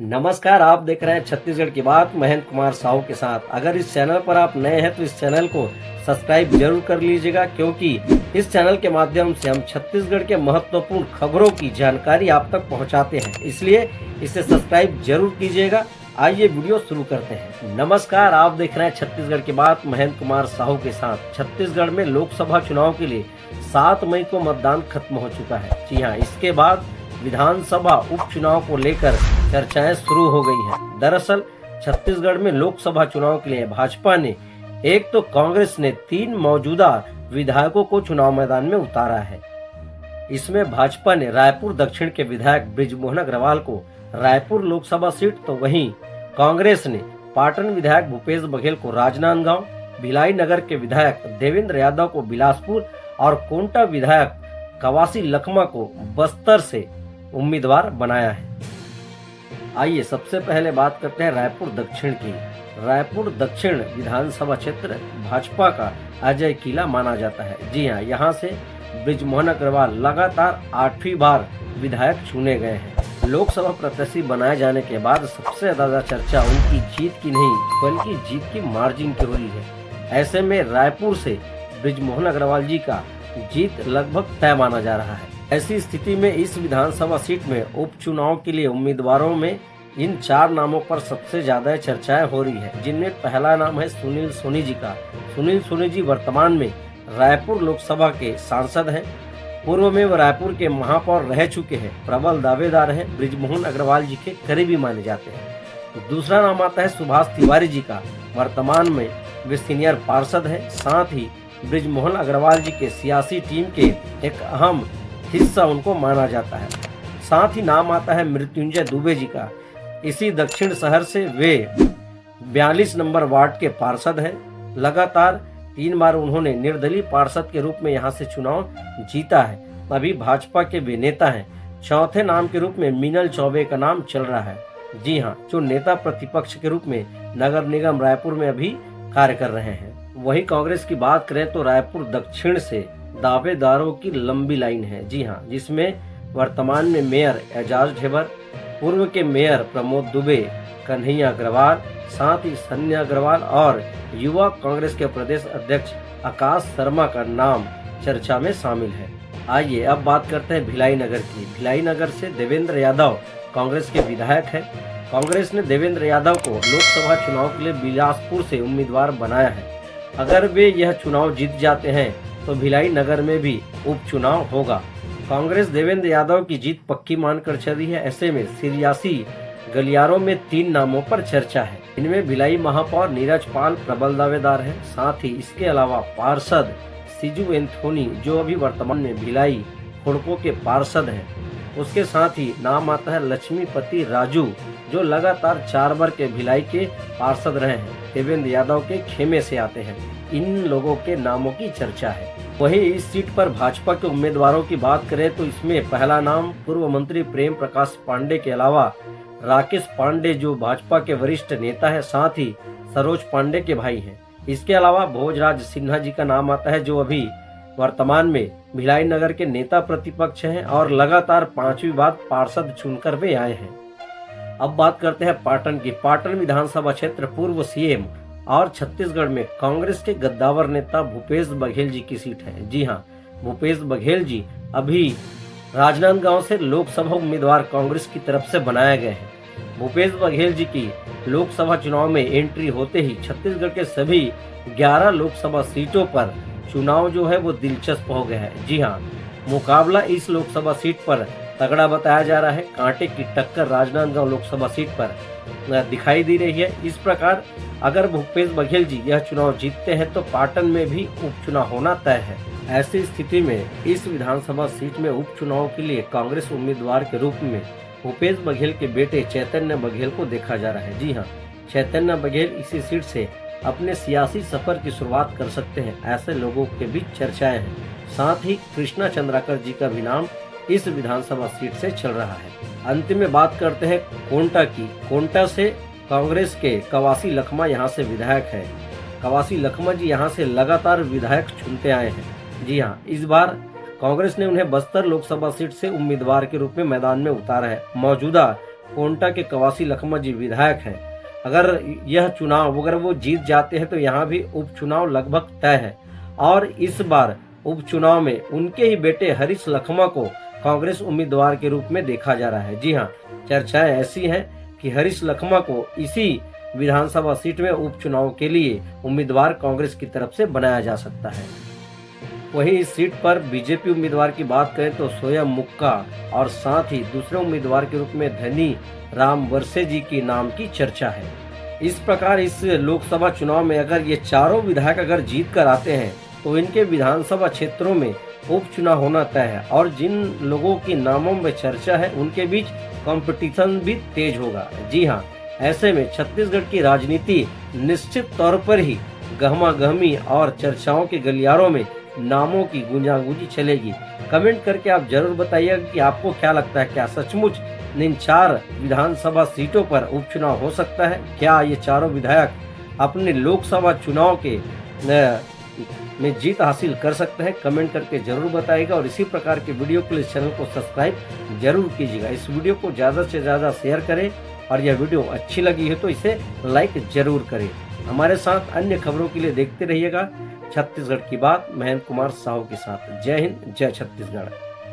नमस्कार, आप देख रहे हैं छत्तीसगढ़ की बात महेंद्र कुमार साहू के साथ। अगर इस चैनल पर आप नए हैं तो इस चैनल को सब्सक्राइब जरूर कर लीजिएगा, क्योंकि इस चैनल के माध्यम से हम छत्तीसगढ़ के महत्वपूर्ण खबरों की जानकारी आप तक पहुंचाते हैं, इसलिए इसे सब्सक्राइब जरूर कीजिएगा। आइए वीडियो शुरू करते हैं। नमस्कार, आप देख रहे हैं छत्तीसगढ़ की बात महेंद्र कुमार साहू के साथ। छत्तीसगढ़ में लोकसभा चुनाव के लिए 7 मई को मतदान खत्म हो चुका है। जी हाँ, इसके बाद विधानसभा उपचुनाव को लेकर चर्चाएं शुरू हो गई हैं। दरअसल छत्तीसगढ़ में लोकसभा चुनाव के लिए भाजपा ने एक तो कांग्रेस ने 3 मौजूदा विधायकों को चुनाव मैदान में उतारा है। इसमें भाजपा ने रायपुर दक्षिण के विधायक बृजमोहन अग्रवाल को रायपुर लोकसभा सीट, तो वहीं कांग्रेस ने पाटन विधायक भूपेश बघेल को राजनांदगांव, भिलाई नगर के विधायक देवेंद्र यादव को बिलासपुर और कोंटा विधायक कवासी लखमा को बस्तर से उम्मीदवार बनाया है। आइए सबसे पहले बात करते हैं रायपुर दक्षिण की। रायपुर दक्षिण विधानसभा क्षेत्र भाजपा का अजय किला माना जाता है। जी हाँ, यहाँ से बृजमोहन अग्रवाल लगातार 8वीं बार विधायक चुने गए हैं। लोकसभा प्रत्याशी बनाए जाने के बाद सबसे ज्यादा चर्चा उनकी जीत की नहीं बल्कि जीत की मार्जिन की हो रही है। ऐसे में रायपुर से बृजमोहन अग्रवाल जी का जीत लगभग तय माना जा रहा है। ऐसी स्थिति में इस विधानसभा सीट में उपचुनाव के लिए उम्मीदवारों में इन 4 नामों पर सबसे ज्यादा चर्चाएं हो रही है, जिनमें पहला नाम है सुनील सोनी जी का। सुनील सोनी जी वर्तमान में रायपुर लोकसभा के सांसद हैं। पूर्व में वो रायपुर के महापौर रह चुके हैं। प्रबल दावेदार हैं, बृजमोहन अग्रवाल जी के करीबी माने जाते हैं। दूसरा नाम आता है सुभाष तिवारी जी का। वर्तमान में वे सीनियर पार्षद हैं, साथ ही बृजमोहन अग्रवाल जी के सियासी टीम के एक अहम हिस्सा उनको माना जाता है। साथ ही नाम आता है मृत्युंजय दुबे जी का। इसी दक्षिण शहर से वे 42 नंबर वार्ड के पार्षद हैं। लगातार 3 बार उन्होंने निर्दलीय पार्षद के रूप में यहां से चुनाव जीता है। अभी भाजपा के वे नेता हैं। चौथे नाम के रूप में मीनल चौबे का नाम चल रहा है। जी हाँ, जो नेता प्रतिपक्ष के रूप में नगर निगम रायपुर में अभी कार्य कर रहे हैं। वही कांग्रेस की बात करें तो रायपुर दक्षिण से दावेदारों की लंबी लाइन है। जी हाँ, जिसमें वर्तमान में मेयर एजाज ढेबर, पूर्व के मेयर प्रमोद दुबे, कन्हैया अग्रवाल, साथ ही सन्या अग्रवाल और युवा कांग्रेस के प्रदेश अध्यक्ष आकाश शर्मा का नाम चर्चा में शामिल है। आइए अब बात करते हैं भिलाई नगर की। भिलाई नगर से देवेंद्र यादव कांग्रेस के विधायक हैं। कांग्रेस ने देवेंद्र यादव को लोकसभा चुनाव के लिए बिलासपुर से उम्मीदवार बनाया है। अगर वे यह चुनाव जीत जाते हैं तो भिलाई नगर में भी उपचुनाव होगा। कांग्रेस देवेंद्र यादव की जीत पक्की मानकर चल रही है। ऐसे में सियासी गलियारों में 3 नामों पर चर्चा है। इनमें भिलाई महापौर नीरज पाल प्रबल दावेदार है। साथ ही इसके अलावा पार्षद सिजू एंथोनी, जो अभी वर्तमान में भिलाई हुड़को के पार्षद हैं। उसके साथ ही नाम आता है लक्ष्मीपति राजू, जो लगातार 4 बार के भिलाई के पार्षद रहे हैं। देवेंद्र यादव के खेमे से आते हैं। इन लोगों के नामों की चर्चा है। वहीं इस सीट पर भाजपा के उम्मीदवारों की बात करें तो इसमें पहला नाम पूर्व मंत्री प्रेम प्रकाश पांडे के अलावा राकेश पांडे, जो भाजपा के वरिष्ठ नेता है, साथ ही सरोज पांडे के भाई हैं। इसके अलावा भोजराज सिन्हा जी का नाम आता है, जो अभी वर्तमान में भिलाई नगर के नेता प्रतिपक्ष हैं और लगातार 5वीं बार पार्षद चुनकर वे आए हैं। अब बात करते हैं पाटन की। पाटन विधानसभा क्षेत्र पूर्व सीएम और छत्तीसगढ़ में कांग्रेस के गद्दावर नेता भूपेश बघेल जी की सीट है। जी हाँ, भूपेश बघेल जी अभी राजनांदगांव से लोकसभा उम्मीदवार कांग्रेस की तरफ से बनाए गए हैं। भूपेश बघेल जी की लोकसभा चुनाव में एंट्री होते ही छत्तीसगढ़ के सभी 11 लोकसभा सीटों पर चुनाव जो है वो दिलचस्प हो गया है। जी हाँ, मुकाबला इस लोकसभा सीट पर तगड़ा बताया जा रहा है। कांटे की टक्कर राजनांदगांव लोकसभा सीट पर दिखाई दे रही है। इस प्रकार अगर भूपेश बघेल जी यह चुनाव जीतते हैं तो पाटन में भी उपचुनाव होना तय है। ऐसी स्थिति में इस विधानसभा सीट में उपचुनाव के लिए कांग्रेस उम्मीदवार के रूप में भूपेश बघेल के बेटे चैतन्य बघेल को देखा जा रहा है। जी हाँ, चैतन्य बघेल इसी सीट से अपने सियासी सफर की शुरुआत कर सकते हैं, ऐसे लोगों के बीच चर्चाएं हैं। साथ ही कृष्णा चंद्राकर जी का भी नाम इस विधानसभा सीट से चल रहा है। अंतिम में बात करते हैं कोंटा की। कोंटा से कांग्रेस के कवासी लखमा यहाँ से विधायक है। कवासी लखमा जी यहाँ से लगातार विधायक चुनते आए हैं। जी हाँ, इस बार कांग्रेस ने उन्हें बस्तर लोकसभा सीट से उम्मीदवार के रूप में मैदान में उतारा है। मौजूदा कोंटा के कवासी लखमा जी विधायक हैं। अगर यह चुनाव अगर वो जीत जाते हैं तो यहाँ भी उपचुनाव लगभग तय है और इस बार उपचुनाव में उनके ही बेटे हरीश लखमा को कांग्रेस उम्मीदवार के रूप में देखा जा रहा है। जी हाँ, चर्चाएं ऐसी हैं कि हरीश लखमा को इसी विधानसभा सीट में उपचुनाव के लिए उम्मीदवार कांग्रेस की तरफ से बनाया जा सकता है। वहीं इस सीट पर बीजेपी उम्मीदवार की बात करें तो सोयम मुक्का और साथ ही दूसरे उम्मीदवार के रूप में धनी राम वरसे जी की नाम की चर्चा है। इस प्रकार इस लोकसभा चुनाव में अगर ये चारों विधायक अगर जीत कर आते हैं तो इनके विधानसभा क्षेत्रों में उपचुनाव होना तय है और जिन लोगों के नामों में चर्चा है उनके बीच कंपटीशन भी तेज होगा। जी हाँ, ऐसे में छत्तीसगढ़ की राजनीति निश्चित तौर पर ही गहमा गहमी और चर्चाओं के गलियारों में नामों की गूंजागूंजी चलेगी। कमेंट करके आप जरूर बताइएगा कि आपको क्या लगता है, क्या सचमुच इन 4 विधानसभा सीटों पर उपचुनाव हो सकता है? क्या ये चारों विधायक अपने लोकसभा चुनाव के में जीत हासिल कर सकते हैं? कमेंट करके जरूर बताइएगा और इसी प्रकार के वीडियो के लिए इस चैनल को सब्सक्राइब जरूर कीजिएगा। इस वीडियो को ज़्यादा से ज़्यादा शेयर करें और यह वीडियो अच्छी लगी है तो इसे लाइक जरूर करें। हमारे साथ अन्य खबरों के लिए देखते रहिएगा छत्तीसगढ़ की बात महेंद्र कुमार साहू के साथ। जय हिंद, जय छत्तीसगढ़।